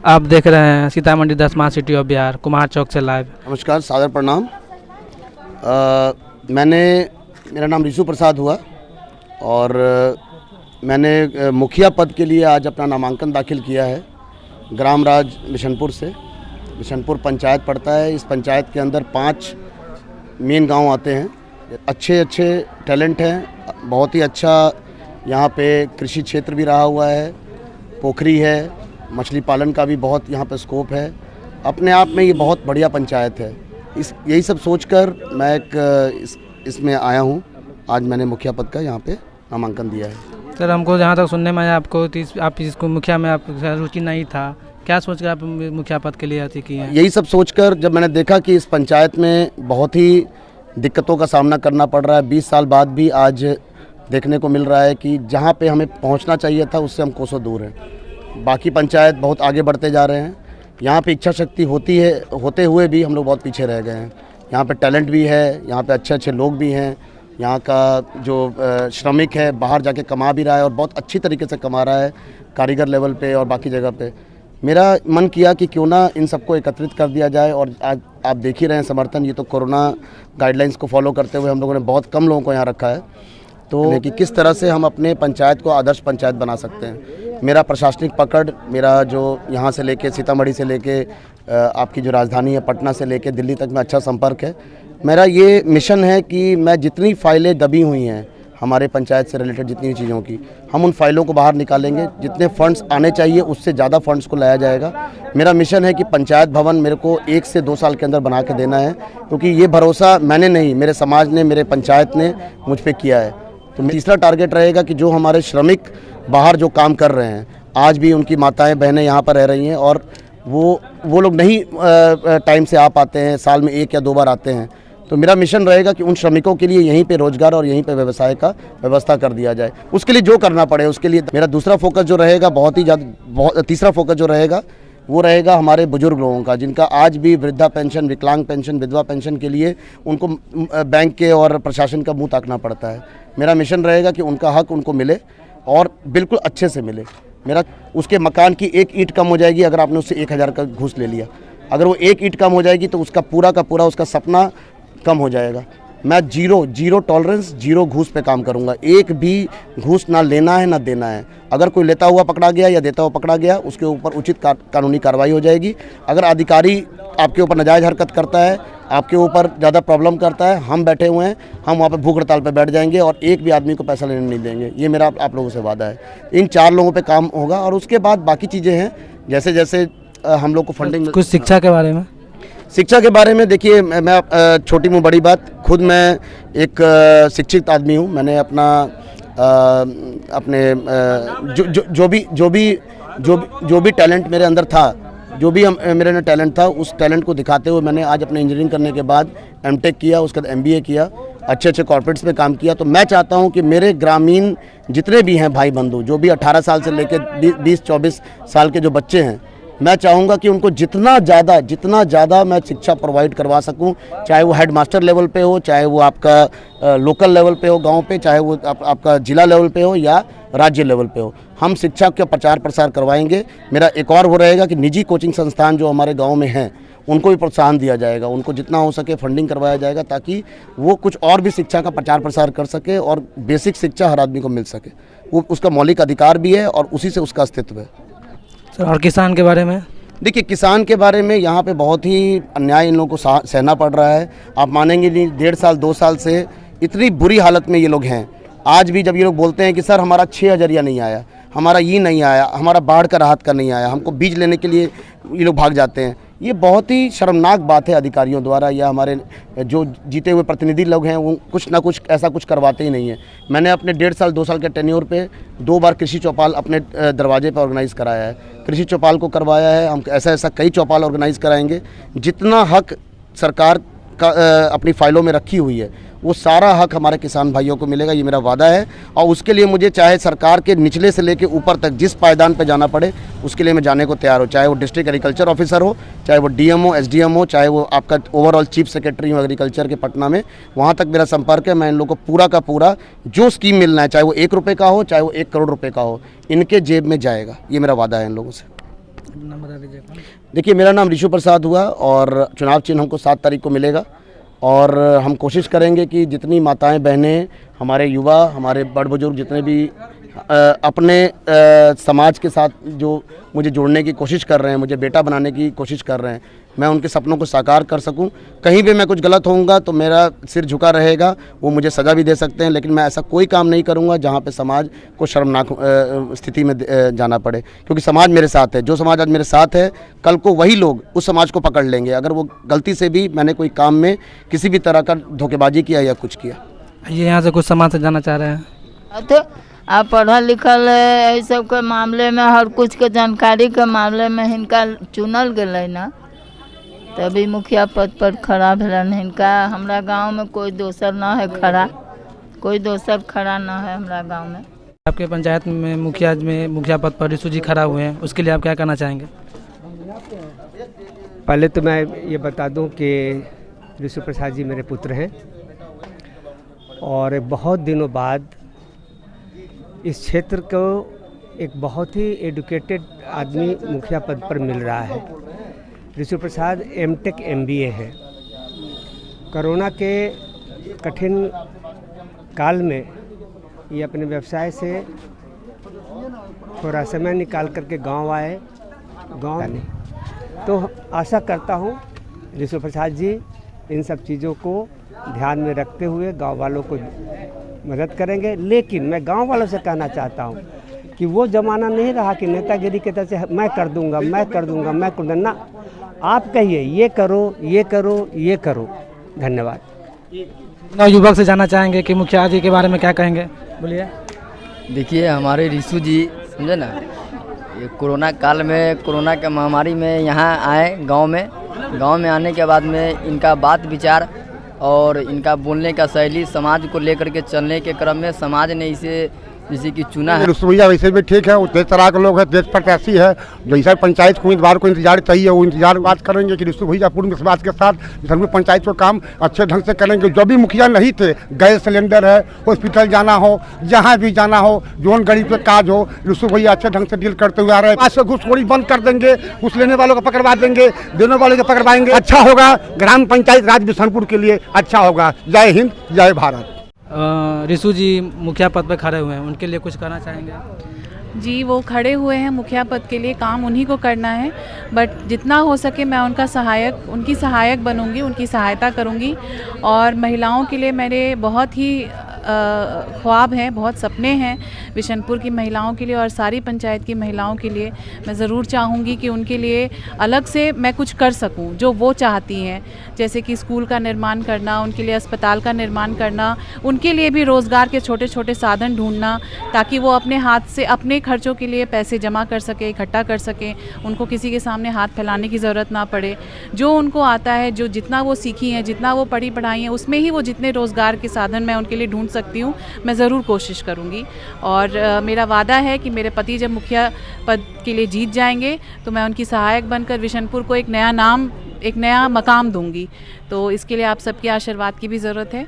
आप देख रहे हैं Sitamarhi 10 smart city of Bihar, Kumar Chowk से लाइव। नमस्कार, सादर प्रणाम। मेरा नाम ऋषु प्रसाद हुआ और मैंने मुखिया पद के लिए आज अपना नामांकन दाखिल किया है। ग्राम राज बिशनपुर से, बिशनपुर पंचायत पड़ता है। इस पंचायत के अंदर 5 मेन गांव आते हैं। अच्छे टैलेंट हैं, बहुत ही अच्छा यहाँ पे कृषि क्षेत्र भी रहा हुआ है, पोखरी है, मछली पालन का भी बहुत यहाँ पे स्कोप है। अपने आप में ये बहुत बढ़िया पंचायत है। यही सब सोचकर मैं इसमें आया हूँ। आज मैंने मुखिया पद का यहाँ पे नामांकन दिया है। सर, हमको जहाँ तक सुनने में आया आप इसको मुखिया में आप रुचि नहीं था, क्या सोचकर आप मुखिया पद के लिए अति किए हैं? यही सब सोचकर जब मैंने देखा कि इस पंचायत में बहुत ही दिक्कतों का सामना करना पड़ रहा है, 20 साल बाद भी आज देखने को मिल रहा है कि जहाँ पे हमें पहुँचना चाहिए था उससे हम कोसों दूर हैं। बाकी पंचायत बहुत आगे बढ़ते जा रहे हैं। यहाँ पे इच्छा शक्ति होते हुए भी हम लोग बहुत पीछे रह गए हैं। यहाँ पे टैलेंट भी है, यहाँ पे अच्छे लोग भी हैं। यहाँ का जो श्रमिक है बाहर जाके कमा भी रहा है और बहुत अच्छी तरीके से कमा रहा है, कारीगर लेवल पे और बाकी जगह पे। मेरा मन किया कि क्यों ना इन सबको एकत्रित कर दिया जाए। और आज आप देख ही रहे हैं समर्थन, ये तो कोरोना गाइडलाइंस को फॉलो करते हुए हम लोगों ने बहुत कम लोगों को यहाँ रखा है। तो कि किस तरह से हम अपने पंचायत को आदर्श पंचायत बना सकते हैं। मेरा प्रशासनिक पकड़, मेरा जो यहाँ से लेके सीतामढ़ी से लेके आपकी जो राजधानी है पटना से लेके दिल्ली तक में अच्छा संपर्क है। मेरा ये मिशन है कि मैं जितनी फाइलें दबी हुई हैं हमारे पंचायत से रिलेटेड जितनी चीज़ों की, हम उन फाइलों को बाहर निकालेंगे। जितने फंड्स आने चाहिए उससे ज़्यादा फंड्स को लाया जाएगा। मेरा मिशन है कि पंचायत भवन मेरे को 1 से 2 साल के अंदर बना के देना है, क्योंकि ये भरोसा मैंने नहीं, मेरे समाज ने, मेरे पंचायत ने मुझ पर किया है। तो तीसरा टारगेट रहेगा कि जो हमारे श्रमिक बाहर जो काम कर रहे हैं, आज भी उनकी माताएं बहनें यहाँ पर रह रही हैं और वो लोग नहीं टाइम से आ पाते हैं, साल में 1 या 2 बार आते हैं। तो मेरा मिशन रहेगा कि उन श्रमिकों के लिए यहीं पे रोजगार और यहीं पे व्यवसाय का व्यवस्था कर दिया जाए। उसके लिए जो करना पड़े उसके लिए मेरा दूसरा फोकस जो रहेगा, तीसरा फोकस जो रहेगा वो रहेगा हमारे बुजुर्ग लोगों का, जिनका आज भी वृद्धा पेंशन, विकलांग पेंशन, विधवा पेंशन के लिए उनको बैंक के और प्रशासन का मुंह ताकना पड़ता है। मेरा मिशन रहेगा कि उनका हक उनको मिले और बिल्कुल अच्छे से मिले। मेरा उसके मकान की 1 ईंट कम हो जाएगी अगर आपने उससे 1000 का घूस ले लिया। अगर वो 1 ईंट कम हो जाएगी तो उसका पूरा का पूरा उसका सपना कम हो जाएगा। मैं जीरो टॉलरेंस, जीरो घूस पे काम करूंगा। एक भी घूस ना लेना है ना देना है। अगर कोई लेता हुआ पकड़ा गया या देता हुआ पकड़ा गया, उसके ऊपर उचित कानूनी कार्रवाई हो जाएगी। अगर अधिकारी आपके ऊपर नाजायज़ हरकत करता है, आपके ऊपर ज़्यादा प्रॉब्लम करता है, हम बैठे हुए हैं, हम वहाँ पर भूख हड़ताल पर बैठ जाएंगे और एक भी आदमी को पैसा लेने नहीं देंगे। ये मेरा आप लोगों से वादा है। इन 4 लोगों पर काम होगा और उसके बाद बाकी चीज़ें हैं, जैसे जैसे हम लोग को फंडिंग। कुछ शिक्षा के बारे में? शिक्षा के बारे में देखिए, मैं छोटी मुँह बड़ी बात, खुद मैं एक शिक्षित आदमी हूँ। मैंने अपना अपने जो भी टैलेंट मेरे अंदर था, जो भी मेरे अंदर टैलेंट था, उस टैलेंट को दिखाते हुए मैंने आज अपने इंजीनियरिंग करने के बाद एमटेक किया, उसके बाद एमबीए किया, अच्छे कॉर्पोरेट्स में काम किया। तो मैं चाहता हूं कि मेरे ग्रामीण जितने भी हैं भाई बंधु, जो भी 18 साल से लेकर 20-24 साल के जो बच्चे हैं, मैं चाहूँगा कि उनको जितना ज़्यादा मैं शिक्षा प्रोवाइड करवा सकूं, चाहे वो हेड मास्टर लेवल पे हो, चाहे वो आपका लोकल लेवल पे हो गांव पे, चाहे वो आपका जिला लेवल पे हो या राज्य लेवल पे हो। हम शिक्षा का प्रचार प्रसार करवाएंगे। मेरा एक और वो रहेगा कि निजी कोचिंग संस्थान जो हमारे गाँव में हैं उनको भी प्रोत्साहन दिया जाएगा, उनको जितना हो सके फंडिंग करवाया जाएगा, ताकि वो कुछ और भी शिक्षा का प्रचार प्रसार कर सके और बेसिक शिक्षा हर आदमी को मिल सके। वो उसका मौलिक अधिकार भी है और उसी से उसका अस्तित्व है। सर, और किसान के बारे में? देखिए, किसान के बारे में यहाँ पे बहुत ही अन्याय इन लोगों को सहना पड़ रहा है। आप मानेंगे नहीं, 1.5 साल 2 साल से इतनी बुरी हालत में ये लोग हैं। आज भी जब ये लोग बोलते हैं कि सर हमारा 6000 नहीं आया, हमारा ये नहीं आया, हमारा बाढ़ का राहत का नहीं आया, हमको बीज लेने के लिए ये लोग भाग जाते हैं। ये बहुत ही शर्मनाक बात है अधिकारियों द्वारा या हमारे जो जीते हुए प्रतिनिधि लोग हैं वो कुछ ना कुछ ऐसा कुछ करवाते ही नहीं है। मैंने अपने 1.5 साल 2 साल के टेन्योर पे 2 बार कृषि चौपाल अपने दरवाजे पर ऑर्गेनाइज़ कराया है। कृषि चौपाल को करवाया है, हम ऐसा कई चौपाल ऑर्गेनाइज़ कराएंगे। जितना हक सरकार का अपनी फाइलों में रखी हुई है वो सारा हक हमारे किसान भाइयों को मिलेगा, ये मेरा वादा है। और उसके लिए मुझे चाहे सरकार के निचले से लेकर ऊपर तक जिस पायदान पर जाना पड़े उसके लिए मैं जाने को तैयार हूँ। चाहे वो डिस्ट्रिक्ट एग्रीकल्चर ऑफिसर हो, चाहे वो डीएमओ, एसडीएम हो, चाहे वो आपका ओवरऑल चीफ सेक्रेटरी हो एग्रीकल्चर के पटना में, वहाँ तक मेरा संपर्क है। मैं इन लोगों को पूरा का पूरा जो स्कीम मिलना है, चाहे वो 1 रुपये का हो, चाहे वो 1 करोड़ रुपये का हो, इनके जेब में जाएगा। ये मेरा वादा है इन लोगों से। नाम बता दीजिएगा। देखिए, मेरा नाम ऋषु प्रसाद हुआ और चुनाव चिन्ह हमको 7 तारीख को मिलेगा और हम कोशिश करेंगे कि जितनी माताएं, बहनें, हमारे युवा, हमारे बड़ बुजुर्ग जितने भी अपने समाज के साथ जो मुझे जोड़ने की कोशिश कर रहे हैं, मुझे बेटा बनाने की कोशिश कर रहे हैं, मैं उनके सपनों को साकार कर सकूं। कहीं भी मैं कुछ गलत होऊंगा तो मेरा सिर झुका रहेगा, वो मुझे सज़ा भी दे सकते हैं, लेकिन मैं ऐसा कोई काम नहीं करूंगा जहां पे समाज को शर्मनाक स्थिति में जाना पड़े, क्योंकि समाज मेरे साथ है। जो समाज आज मेरे साथ है, कल को वही लोग उस समाज को पकड़ लेंगे अगर वो गलती से भी मैंने कोई काम में किसी भी तरह का धोखेबाजी किया या कुछ किया। ये यहाँ से कुछ समाज से जाना चाह रहे हैं। तो आप पढ़ल लिखल है, सब के मामले में हर कुछ के जानकारी के मामले में हिनका चुनल गए ना, तभी मुखिया पद पर खड़ा भेलन हिनका। हमरा गांव में कोई दोसर ना है खड़ा, कोई दोसर खड़ा ना है हमरा गांव में। आपके पंचायत में मुखिया पद पर ऋषु जी खड़ा हुए हैं, उसके लिए आप क्या कहना चाहेंगे? पहले तो मैं ये बता दूं कि ऋषु प्रसाद जी मेरे पुत्र हैं और बहुत दिनों बाद इस क्षेत्र को एक बहुत ही एडुकेटेड आदमी मुखिया पद पर मिल रहा है। ऋषु प्रसाद एमटेक MBA है। कोरोना के कठिन काल में ये अपने व्यवसाय से थोड़ा समय निकाल करके गांव आए, गांव नहीं। तो आशा करता हूं ऋषु प्रसाद जी इन सब चीज़ों को ध्यान में रखते हुए गांव वालों को मदद करेंगे। लेकिन मैं गांव वालों से कहना चाहता हूं कि वो ज़माना नहीं रहा कि नेतागिरी के तरह से मैं कर दूंगा, मैं कर दूंगा, मैं कर दूंगा ना। आप कहिए ये करो, ये करो, ये करो। धन्यवाद। युवक से जानना चाहेंगे कि मुखिया जी के बारे में क्या कहेंगे, बोलिए। देखिए, हमारे ऋषु जी समझे ना, ये कोरोना काल में, कोरोना के महामारी में यहाँ आए गांव में आने के बाद में इनका बात विचार और इनका बोलने का शैली, समाज को लेकर के चलने के क्रम में समाज ने इसे जैसे कि चुना है। ऋषु भैया वैसे भी ठीक है, वो तेज तरह के लोग हैं, तेज प्रत्याशी है। जैसा पंचायत को उम्मीदवार को इंतजार चाहिए, वो इंतजार बात करेंगे कि ऋषु भैया पूर्ण विश्वास के साथ धर्म पंचायत को काम अच्छे ढंग से करेंगे। जो भी मुखिया नहीं थे, गैस सिलेंडर है, हॉस्पिटल जाना हो, जहाँ भी जाना हो, जोन गरीब के काज हो, ऋषु भैया अच्छे ढंग से डील करते हुए आ रहे हैं। आज से घूसखोरी बंद कर देंगे, घूस लेने वालों को पकड़वा देंगे, देने वालों को पकड़वाएंगे। अच्छा होगा, ग्राम पंचायत राज बिशनपुर के लिए अच्छा होगा। जय हिंद, जय भारत। ऋषु जी मुखिया पद पर खड़े हुए हैं, उनके लिए कुछ कहना चाहेंगे? जी, वो खड़े हुए हैं मुखिया पद के लिए, काम उन्हीं को करना है, बट जितना हो सके मैं उनकी सहायक बनूंगी, उनकी सहायता करूंगी। और महिलाओं के लिए मेरे बहुत ही ख्वाब हैं, बहुत सपने हैं बिशनपुर की महिलाओं के लिए और सारी पंचायत की महिलाओं के लिए। मैं ज़रूर चाहूँगी कि उनके लिए अलग से मैं कुछ कर सकूँ जो वो चाहती हैं, जैसे कि स्कूल का निर्माण करना, उनके लिए अस्पताल का निर्माण करना, उनके लिए भी रोज़गार के छोटे छोटे साधन ढूंढना, ताकि वो अपने हाथ से अपने खर्चों के लिए पैसे जमा कर सके, इकट्ठा कर सकें, उनको किसी के सामने हाथ फैलाने की ज़रूरत ना पड़े। जो उनको आता है, जो जितना वो सीखी हैं, जितना वो पढ़ी पढ़ाई हैं, उसमें ही वो जितने रोज़गार के साधन मैं उनके लिए ढूंढ सकती हूँ, मैं ज़रूर कोशिश करूँगी। और मेरा वादा है कि मेरे पति जब मुखिया पद के लिए जीत जाएंगे तो मैं उनकी सहायक बनकर बिशनपुर को एक नया नाम, एक नया मकाम दूंगी। तो इसके लिए आप सबके आशीर्वाद की भी ज़रूरत है।